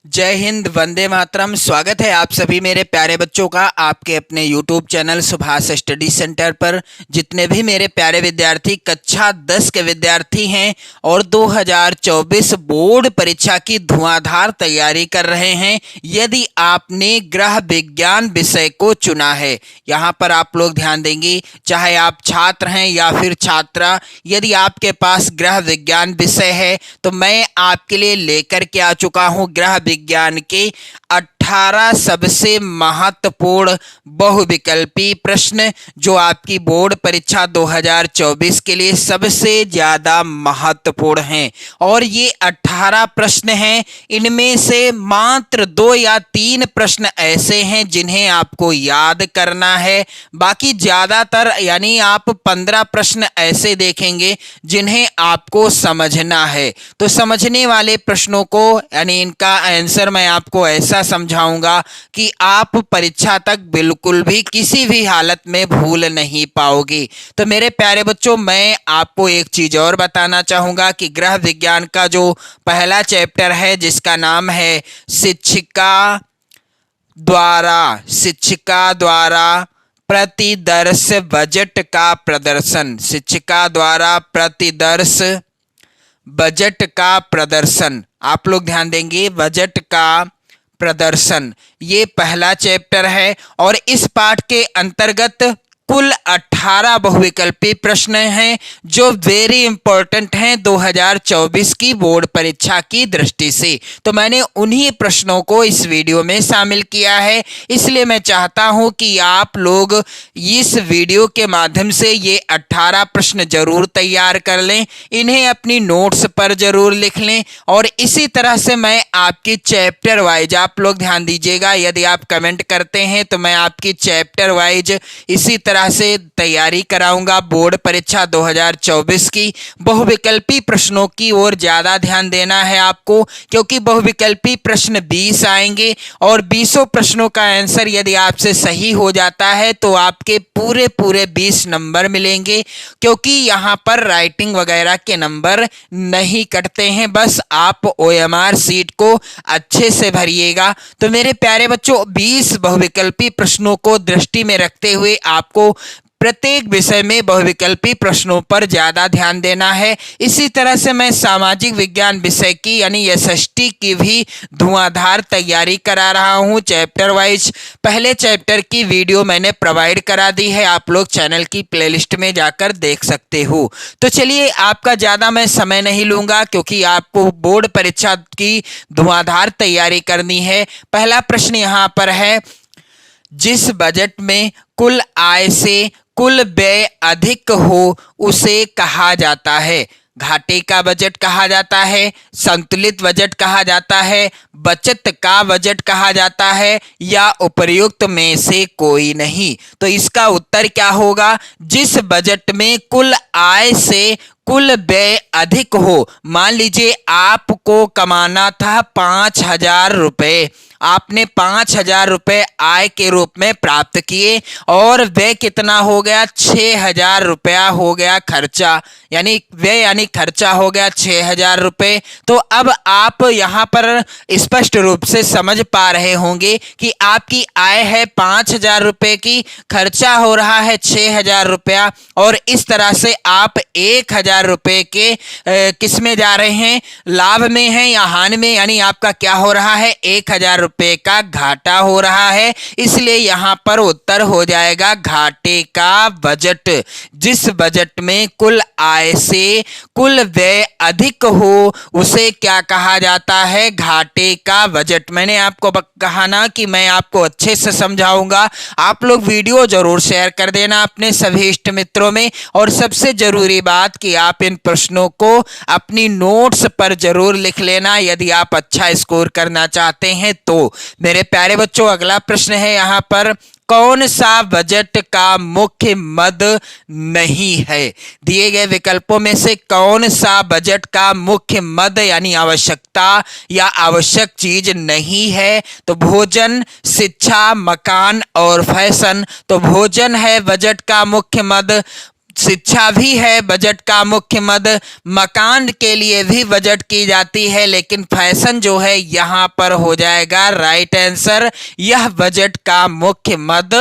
जय हिंद, वंदे मातरम। स्वागत है आप सभी मेरे प्यारे बच्चों का आपके अपने YouTube channel Subhash study centre पर। जितने भी मेरे प्यारे विद्यार्थी कक्षा 10 के विद्यार्थी हैं और 2024 बोर्ड परीक्षा की धुआंधार तैयारी कर रहे हैं, यदि आपने गृह विज्ञान विषय को चुना है, यहाँ पर आप लोग ध्यान देंगे, चाहे आप छात्र हैं या फिर छात्रा, यदि आपके पास गृह विज्ञान विषय है तो मैं आपके लिए लेकर के आ चुका हूँ गृह विज्ञान के 18 सबसे महत्वपूर्ण बहुविकल्पी प्रश्न, जो आपकी बोर्ड परीक्षा 2024 के लिए सबसे ज्यादा महत्वपूर्ण हैं। और ये 18 प्रश्न हैं, इनमें से मात्र 2 या 3 प्रश्न ऐसे हैं जिन्हें आपको याद करना है। बाकी ज्यादातर यानी आप 15 प्रश्न ऐसे देखेंगे जिन्हें आपको समझना है। तो समझने वाले प्रश्नों को यानी इनका आंसर मैं आपको ऐसा समझाऊंगा कि आप परीक्षा तक बिल्कुल भी किसी भी हालत में भूल नहीं पाओगे। तो मेरे प्यारे बच्चों, मैं आपको एक चीज और बताना चाहूंगा कि गृह विज्ञान का जो पहला चैप्टर है, जिसका नाम है शिक्षिका द्वारा प्रतिदर्श बजट का प्रदर्शन। शिक्षिका द्वारा प्रतिदर्श बजट का प्रदर्शन, आप लोग ध्यान देंगे, बजट का प्रदर्शन, ये पहला चैप्टर है। और इस पाठ के अंतर्गत कुल 18 बहुविकल्पी प्रश्न हैं जो वेरी इंपॉर्टेंट हैं 2024 की बोर्ड परीक्षा की दृष्टि से। तो मैंने उन्हीं प्रश्नों को इस वीडियो में शामिल किया है, इसलिए मैं चाहता हूं कि आप लोग इस वीडियो के माध्यम से ये 18 प्रश्न जरूर तैयार कर लें, इन्हें अपनी नोट्स पर जरूर लिख लें। और इसी तरह से मैं आपकी चैप्टर वाइज, आप लोग ध्यान दीजिएगा, यदि आप कमेंट करते हैं तो मैं आपकी चैप्टर वाइज इसी तरह से तैयारी कराऊंगा बोर्ड परीक्षा 2024 की। बहुविकल्पी प्रश्नों की ओर ज्यादा ध्यान देना है आपको, क्योंकि बहुविकल्पी प्रश्न 20 आएंगे और 20 प्रश्नों का आंसर यदि आपसे सही हो जाता है तो आपके पूरे 20 नंबर मिलेंगे, क्योंकि यहां पर राइटिंग वगैरह के नंबर नहीं कटते हैं, बस आप OMR सीट को अच्छे से भरिएगा। तो मेरे प्यारे बच्चों, 20 बहुविकल्पी प्रश्नों को दृष्टि में रखते हुए आपको प्रत्येक विषय में बहुविकल्पी प्रश्नों पर ज्यादा ध्यान देना है। इसी तरह से मैं सामाजिक विज्ञान विषय की यानी SST की भी धुआंधार तैयारी करा रहा हूं चैप्टर वाइज। पहले चैप्टर की वीडियो मैंने प्रोवाइड करा दी है, आप लोग चैनल की प्लेलिस्ट में जाकर देख सकते हो। तो चलिए, आपका ज्यादा मैं समय नहीं लूंगा, क्योंकि आपको बोर्ड परीक्षा की धुआंधार तैयारी करनी है। पहला प्रश्न यहां पर है, जिस बजट में कुल आय से कुल व्यय अधिक हो उसे कहा जाता है। घाटे का बजट कहा जाता है, संतुलित बजट कहा जाता है, बचत का बजट कहा जाता है, या उपर्युक्त में से कोई नहीं। तो इसका उत्तर क्या होगा? जिस बजट में कुल आय से कुल व्यय अधिक हो। मान लीजिए आपको कमाना था 5,000 रुपए, आपने 5,000 रुपए आय के रूप में प्राप्त किए और व्यय कितना हो गया? 6,000 रुपया हो गया खर्चा, यानी व्यय यानी खर्चा हो गया 6,000 रुपए। तो अब आप यहाँ पर स्पष्ट रूप से समझ पा रहे होंगे कि आपकी आय है 5,000 रुपए की, खर्चा हो रहा है 6,000 रुपया, और इस तरह से आप 1,000 रुपए के किस में जा रहे हैं? लाभ में हैं या हानि में? यानी आपका क्या हो रहा है? 1,000 रुपए का घाटा हो रहा है। इसलिए यहां पर उत्तर हो जाएगा घाटे का बजट। जिस बजट में कुल आय से कुल व्यय अधिक हो उसे क्या कहा जाता है? घाटे का बजट। मैंने आपको कहा ना कि मैं आपको अच्छे से समझाऊंगा। आप लोग वीडियो जरूर शेयर कर देना अपने सभी इष्ट मित्रों में, और सबसे जरूरी बात कि आप इन प्रश्नों को अपनी नोट्स पर जरूर लिख लेना यदि आप अच्छा स्कोर करना चाहते हैं तो। मेरे प्यारे बच्चों, अगला प्रश्न है यहाँ पर, कौन सा बजट का मुख्य मद नहीं है? दिए गए विकल्पों में से कौन सा बजट का मुख्य मद यानी आवश्यकता या आवश्यक चीज नहीं है? तो भोजन, शिक्षा, मकान और फैशन। तो भोजन है बजट का मुख्य मद, शिक्षा भी है बजट का मुख्य मद, मकान के लिए भी बजट की जाती है, लेकिन फैशन जो है यहाँ पर हो जाएगा राइट आंसर। यह बजट का मुख्य मद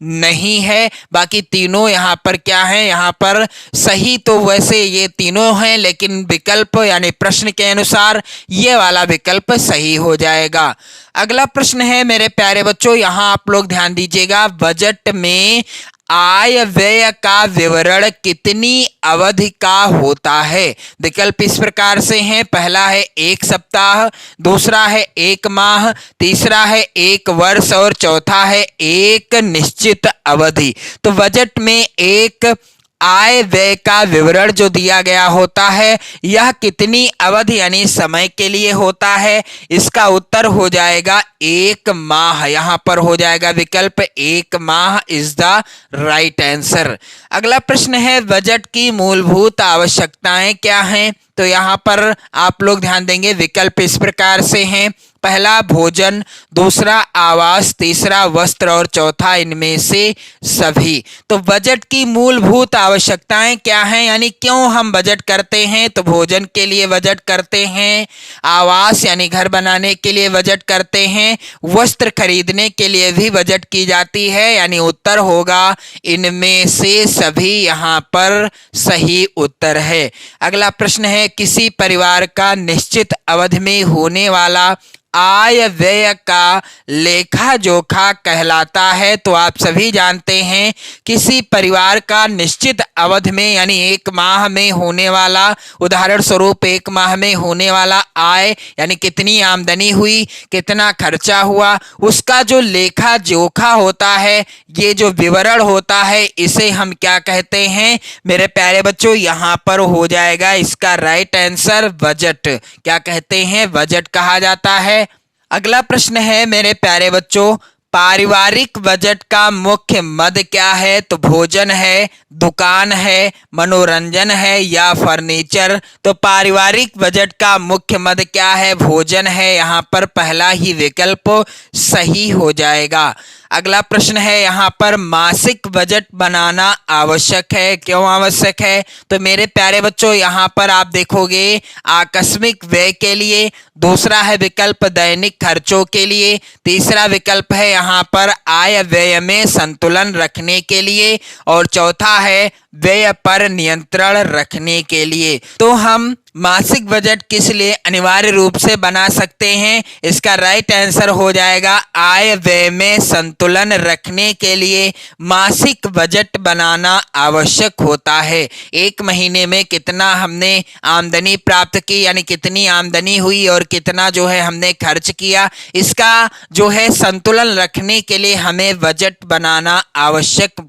नहीं है। बाकी तीनों यहाँ पर क्या है, यहाँ पर सही तो वैसे ये तीनों हैं, लेकिन विकल्प यानी प्रश्न के अनुसार ये वाला विकल्प सही हो जाएगा। अगला प्रश्न है मेरे प्यारे बच्चों, यहाँ आप लोग ध्यान दीजिएगा, बजट में आय व्यय का विवरण कितनी अवधि का होता है। विकल्प इस प्रकार से हैं, पहला है 1 सप्ताह, दूसरा है 1 माह, तीसरा है 1 वर्ष और चौथा है 1 निश्चित अवधि। तो बजट में एक आय व्यय का विवरण जो दिया गया होता है, यह कितनी अवधि यानी समय के लिए होता है। इसका उत्तर हो जाएगा 1 माह। यहां पर हो जाएगा विकल्प 1 माह इज द राइट आंसर। अगला प्रश्न है, बजट की मूलभूत आवश्यकताएं क्या हैं। तो यहां पर आप लोग ध्यान देंगे, विकल्प इस प्रकार से हैं, पहला भोजन, दूसरा आवास, तीसरा वस्त्र और चौथा इनमें से सभी। तो बजट की मूलभूत आवश्यकताएं क्या हैं, यानी क्यों हम बजट करते हैं। तो भोजन के लिए बजट करते हैं, आवास यानी घर बनाने के लिए बजट करते हैं, वस्त्र खरीदने के लिए भी बजट की जाती है, यानी उत्तर होगा इनमें से सभी। यहाँ पर सही उत्तर है। अगला प्रश्न है, किसी परिवार का निश्चित अवधि में होने वाला आय व्यय का लेखा जोखा कहलाता है। तो आप सभी जानते हैं, किसी परिवार का निश्चित अवधि में यानी 1 माह में होने वाला, उदाहरण स्वरूप 1 माह में होने वाला आय यानी कितनी आमदनी हुई, कितना खर्चा हुआ, उसका जो लेखा जोखा होता है, ये जो विवरण होता है, इसे हम क्या कहते हैं मेरे प्यारे बच्चों। यहाँ पर हो जाएगा इसका राइट आंसर बजट। क्या कहते हैं, बजट कहा जाता है। अगला प्रश्न है मेरे प्यारे बच्चों, पारिवारिक बजट का मुख्य मद क्या है। तो भोजन है, दुकान है, मनोरंजन है या फर्नीचर। तो पारिवारिक बजट का मुख्य मद क्या है, भोजन है। यहाँ पर पहला ही विकल्प सही हो जाएगा। अगला प्रश्न है, यहाँ पर मासिक बजट बनाना आवश्यक है, क्यों आवश्यक है। तो मेरे प्यारे बच्चों, यहाँ पर आप देखोगे आकस्मिक व्यय के लिए, दूसरा है विकल्प दैनिक खर्चों के लिए, तीसरा विकल्प है यहाँ पर आय व्यय में संतुलन रखने के लिए, और चौथा है व्यय पर नियंत्रण रखने के लिए। तो हम मासिक बजट किस लिए अनिवार्य रूप से बना सकते हैं, इसका राइट आंसर हो जाएगा आय व्यय में संतुलन रखने के लिए मासिक बजट बनाना आवश्यक होता है। 1 महीने में कितना हमने आमदनी प्राप्त की, यानी कितनी आमदनी हुई और कितना जो है हमने खर्च किया, इसका जो है संतुलन रखने के लिए हमें बजट बनाना आवश्यक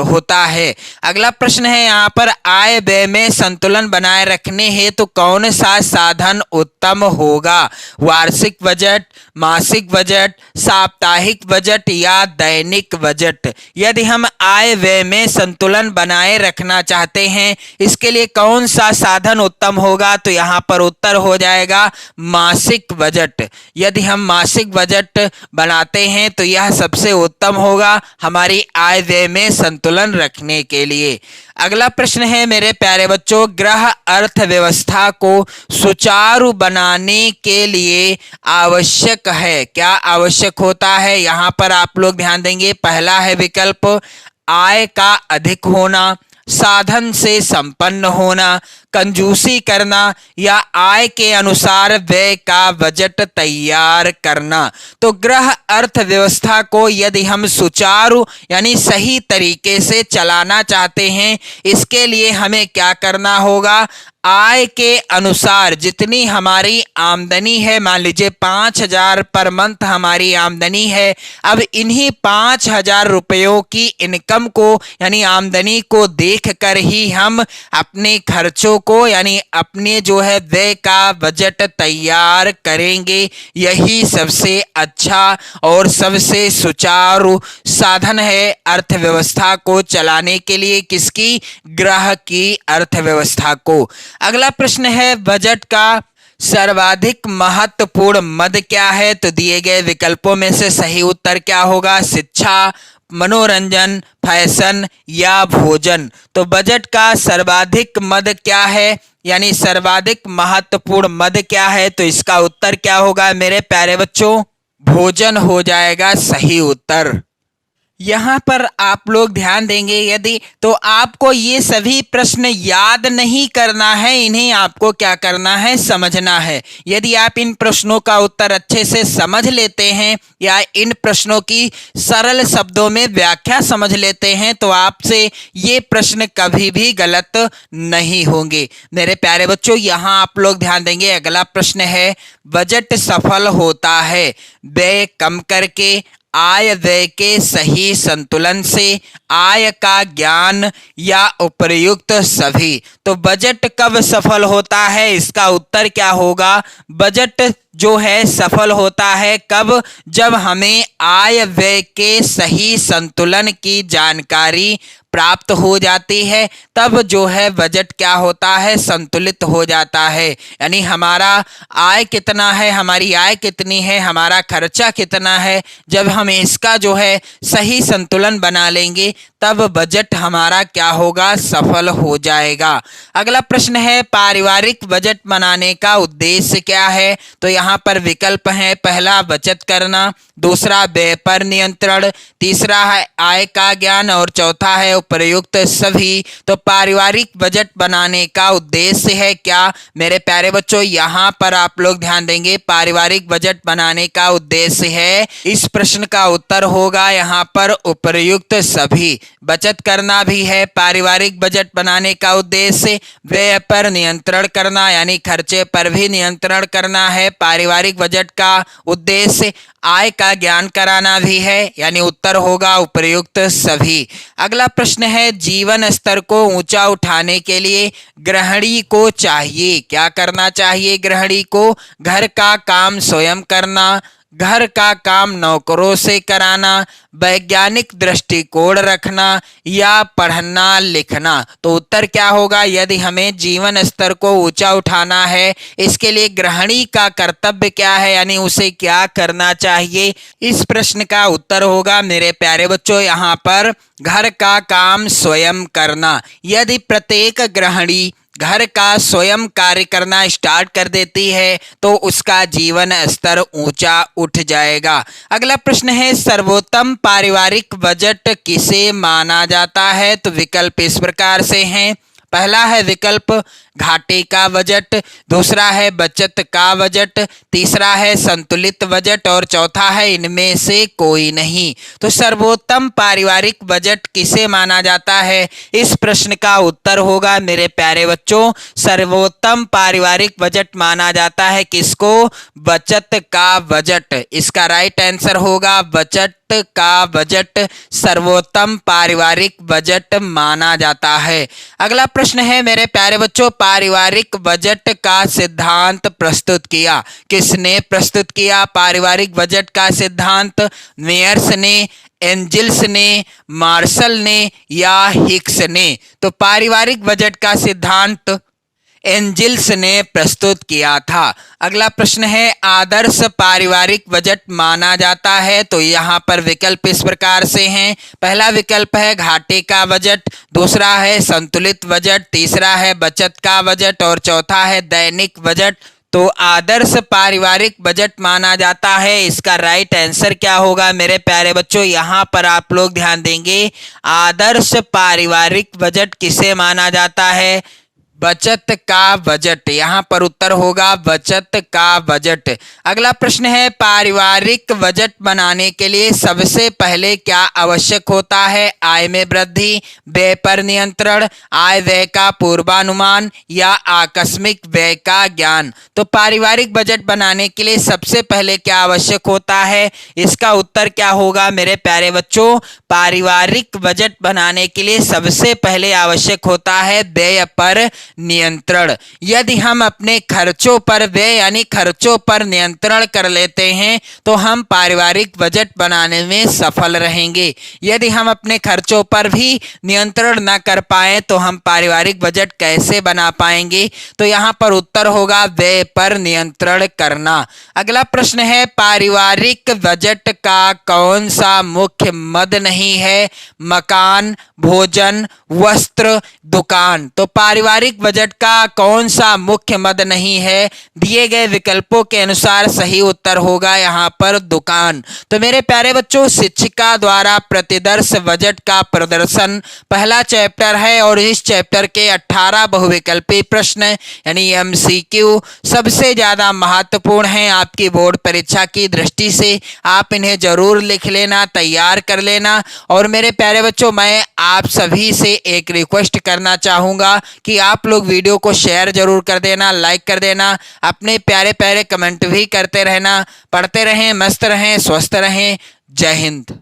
होता है। अगला प्रश्न है, यहाँ पर आय व्यय में संतुलन बनाए रखने हेतु तो कौन सा साधन उत्तम होगा। वार्षिक बजट, मासिक बजट, साप्ताहिक बजट या दैनिक बजट। यदि हम आय व्यय में संतुलन बनाए रखना चाहते हैं, इसके लिए कौन सा साधन उत्तम होगा। तो यहाँ पर उत्तर हो जाएगा मासिक बजट। यदि हम मासिक बजट बनाते हैं तो यह सबसे उत्तम होगा हमारी आय व्यय में संतुलन रखने के लिए। अगला प्रश्न है मेरे प्यारे बच्चों, ग्रह अर्थव्यवस्था को सुचारू बनाने के लिए आवश्यक है, क्या आवश्यक होता है। यहाँ पर आप लोग ध्यान देंगे, पहला है विकल्प आय का अधिक होना, साधन से संपन्न होना, कंजूसी करना या आय के अनुसार व्यय का बजट तैयार करना। तो ग्रह अर्थव्यवस्था को यदि हम सुचारू यानी सही तरीके से चलाना चाहते हैं, इसके लिए हमें क्या करना होगा, आय के अनुसार जितनी हमारी आमदनी है, मान लीजिए 5,000 पर मंथ हमारी आमदनी है, अब इन्हीं 5,000 रुपयों की इनकम को यानी आमदनी को देखकर ही हम अपने खर्चों को यानी अपने जो है व्यय का बजट तैयार करेंगे। यही सबसे अच्छा और सबसे सुचारू साधन है अर्थव्यवस्था को चलाने के लिए, किसकी, ग्रह की अर्थव्यवस्था को। अगला प्रश्न है, बजट का सर्वाधिक महत्वपूर्ण मद क्या है। तो दिए गए विकल्पों में से सही उत्तर क्या होगा, शिक्षा, मनोरंजन, फैशन या भोजन। तो बजट का सर्वाधिक मद क्या है, यानी सर्वाधिक महत्वपूर्ण मद क्या है? तो इसका उत्तर क्या होगा मेरे प्यारे बच्चों? भोजन हो जाएगा सही उत्तर। यहाँ पर आप लोग ध्यान देंगे यदि, तो आपको ये सभी प्रश्न याद नहीं करना है, इन्हें आपको क्या करना है, समझना है। यदि आप इन प्रश्नों का उत्तर अच्छे से समझ लेते हैं या इन प्रश्नों की सरल शब्दों में व्याख्या समझ लेते हैं तो आपसे ये प्रश्न कभी भी गलत नहीं होंगे। मेरे प्यारे बच्चों, यहाँ आप लोग ध्यान देंगे, अगला प्रश्न है, बजट सफल होता है व्यय कम करके, आय व्यय के सही संतुलन से, आय का ज्ञान या उपर्युक्त सभी। तो बजट कब सफल होता है, इसका उत्तर क्या होगा? बजट जो है सफल होता है कब? जब हमें आय व्यय के सही संतुलन की जानकारी प्राप्त हो जाती है, तब जो है बजट क्या होता है, संतुलित हो जाता है। यानी हमारा आय कितना है, हमारी आय कितनी है, हमारा खर्चा कितना है, जब हम इसका जो है सही संतुलन बना लेंगे तब बजट हमारा क्या होगा, सफल हो जाएगा। अगला प्रश्न है, पारिवारिक बजट बनाने का उद्देश्य क्या है? तो यहाँ पर विकल्प है, पहला बचत करना, दूसरा व्यय पर नियंत्रण, तीसरा है आय का ज्ञान और चौथा है उपर्युक्त सभी। तो पारिवारिक बजट बनाने का उद्देश्य है क्या मेरे प्यारे बच्चों? यहाँ पर आप लोग ध्यान देंगे, पारिवारिक बजट बनाने का उद्देश्य है, इस प्रश्न का उत्तर होगा यहाँ पर उपर्युक्त सभी। बचत करना भी है, पारिवारिक बजट बनाने का उद्देश्य व्यय पर नियंत्रण करना, यानी खर्चे पर भी नियंत्रण करना है। पारिवारिक बजट का उद्देश्य आय का ज्ञान कराना भी है, यानी उत्तर होगा उपर्युक्त सभी। अगला प्रश्न है, जीवन स्तर को ऊंचा उठाने के लिए गृहिणी को चाहिए, क्या करना चाहिए गृहिणी को? घर का काम स्वयं करना, घर का काम नौकरों से कराना, वैज्ञानिक दृष्टिकोण रखना या पढ़ना लिखना। तो उत्तर क्या होगा? यदि हमें जीवन स्तर को ऊंचा उठाना है, इसके लिए गृहिणी का कर्तव्य क्या है, यानी उसे क्या करना चाहिए? इस प्रश्न का उत्तर होगा मेरे प्यारे बच्चों यहाँ पर घर का काम स्वयं करना। यदि प्रत्येक गृहिणी घर का स्वयं कार्य करना स्टार्ट कर देती है तो उसका जीवन स्तर ऊंचा उठ जाएगा। अगला प्रश्न है, सर्वोत्तम पारिवारिक बजट किसे माना जाता है? तो विकल्प इस प्रकार से हैं, पहला है विकल्प घाटे का बजट, दूसरा है बचत का बजट, तीसरा है संतुलित बजट और चौथा है इनमें से कोई नहीं। तो सर्वोत्तम पारिवारिक बजट किसे माना जाता है? इस प्रश्न का उत्तर होगा मेरे प्यारे बच्चों, सर्वोत्तम पारिवारिक बजट माना जाता है किसको? बचत का बजट। इसका राइट आंसर होगा बचत का बजट सर्वोत्तम पारिवारिक बजट माना जाता है। अगला प्रश्न है मेरे प्यारे बच्चों, पारिवारिक बजट का सिद्धांत प्रस्तुत किया, किसने प्रस्तुत किया पारिवारिक बजट का सिद्धांत? मेयर्स ने, एंजिल्स ने, मार्शल ने या हिक्स ने? तो पारिवारिक बजट का सिद्धांत एंजिल्स ने प्रस्तुत किया था। अगला प्रश्न है, आदर्श पारिवारिक बजट माना जाता है? तो यहाँ पर विकल्प इस प्रकार से हैं, पहला विकल्प है घाटे का बजट, दूसरा है संतुलित बजट, तीसरा है बचत का बजट और चौथा है दैनिक बजट। तो आदर्श पारिवारिक बजट माना जाता है, इसका राइट आंसर क्या होगा मेरे प्यारे बच्चों? यहाँ पर आप लोग ध्यान देंगे, आदर्श पारिवारिक बजट किसे माना जाता है? बचत का बजट। यहाँ पर उत्तर होगा बचत का बजट। अगला प्रश्न है, पारिवारिक बजट बनाने के लिए सबसे पहले क्या आवश्यक होता है? आय में वृद्धि, व्यय पर नियंत्रण, आय व्यय का पूर्वानुमान या आकस्मिक व्यय का ज्ञान। तो पारिवारिक बजट बनाने के लिए सबसे पहले क्या आवश्यक होता है? इसका उत्तर क्या होगा मेरे प्यारे बच्चों? पारिवारिक बजट बनाने के लिए सबसे पहले आवश्यक होता है व्यय पर नियंत्रण। यदि हम अपने खर्चों पर व्यय यानी खर्चों पर नियंत्रण कर लेते हैं तो हम पारिवारिक बजट बनाने में सफल रहेंगे। यदि हम अपने खर्चों पर भी नियंत्रण न कर पाए तो हम पारिवारिक बजट कैसे बना पाएंगे? तो यहाँ पर उत्तर होगा व्यय पर नियंत्रण करना। अगला प्रश्न है, पारिवारिक बजट का कौन सा मुख्य मद नहीं है? मकान, भोजन, वस्त्र, दुकान। तो पारिवारिक बजट का कौन सा मुख्य मद नहीं है? दिए गए विकल्पों के अनुसार सही उत्तर होगा यहाँ पर दुकान। तो मेरे प्यारे बच्चों, शिक्षिका द्वारा प्रतिदर्श बजट का प्रदर्शन पहला चैप्टर है और इस चैप्टर के 18 बहुविकल्पी प्रश्न यानी एमसीक्यू सबसे ज्यादा महत्वपूर्ण हैं आपकी बोर्ड परीक्षा की दृष्टि से। आप इन्हें जरूर लिख लेना, तैयार कर लेना। और मेरे प्यारे बच्चों, मैं आप सभी से एक रिक्वेस्ट करना चाहूँगा कि आप लोग वीडियो को शेयर जरूर कर देना, लाइक कर देना, अपने प्यारे प्यारे कमेंट भी करते रहना। पढ़ते रहें, मस्त रहें, स्वस्थ रहें। जय हिंद।